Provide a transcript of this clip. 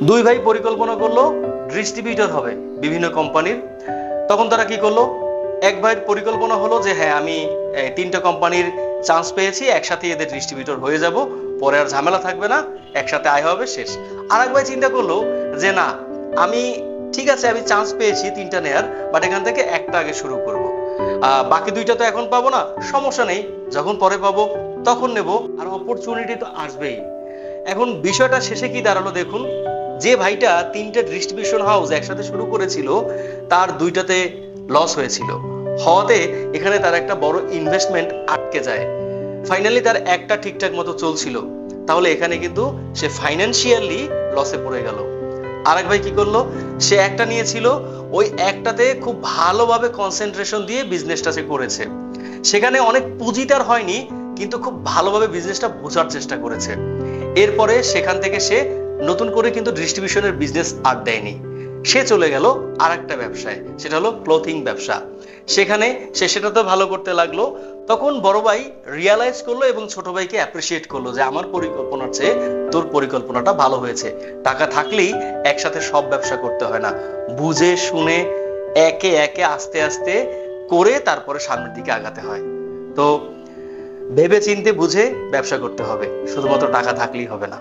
দুই ভাই পরিকল্পনা করলো ডিস্ট্রিবিউটর হবে বিভিন্ন কোম্পানির। তখন তারা কি করলো, এক ভাইয়ের পরিকল্পনা হলো যে হ্যাঁ আমি তিনটা কোম্পানির চান্স পেয়েছি, একসাথে এদের ডিস্ট্রিবিউটর হয়ে যাব, পরে আর ঝামেলা থাকবে না, একসাথে আয় হবে, শেষ। আর এক ভাই চিন্তা করলো যে না, আমি ঠিক আছে আমি চান্স পেয়েছি তিনটা নেয়ার, বাট এখান থেকে একটা আগে শুরু করব, বাকি দুইটা তো এখন পাবো না, সমস্যা নেই, যখন পরে পাবো তখন নেব, আর অপরচুনিটি তো আসবেই। এখন বিষয়টা শেষে কি দাঁড়ালো দেখুন, যে ভাইটা তিনটে ডিস্ট্রিবিউশন হাউস একসাথে শুরু করেছিল তার দুইটাতে লস হয়েছিল, হওয়াতে এখানে তার একটা বড় ইনভেস্টমেন্ট আটকে যায়। ফাইনালি তার একটা ঠিকঠাক মতো চলছিল, তাহলে এখানে কিন্তু সে ফাইন্যান্সিয়ালি লসে পড়ে গেল। আরেক ভাই কি করলো, সে একটা নিয়েছিল, ওই একটাতে খুব ভালোভাবে কনসেন্ট্রেশন দিয়ে বিজনেসটা সে করেছে, সেখানে অনেক পুঁজি তার হয়নি, কিন্তু খুব ভালোভাবে বিজনেসটা বোঝার চেষ্টা করেছে। এরপরে সেখান থেকে সে নতুন করে কিন্তু ডিস্ট্রিবিউশনের বিজনেস আর দেয়নি, সে চলে গেল আর একটা ব্যবসায়, সেটা হলো ক্লোথিং ব্যবসা। সেখানে সে সেটা তো ভালো করতে লাগলো। তখন বড় ভাই রিয়ালাইজ করলো এবং ছোট ভাইকে অ্যাপ্রিসিয়েট করলো যে আমার পরিকল্পনার চেয়ে তোর পরিকল্পনাটা ভালো হয়েছে, টাকা থাকলেই একসাথে সব ব্যবসা করতে হয় না, বুঝে শুনে একে একে আস্তে আস্তে করে তারপরে সামনের দিকে আগাতে হয়। তো ভেবে চিন্তে বুঝে ব্যবসা করতে হবে, শুধুমাত্র টাকা থাকলেই হবে না।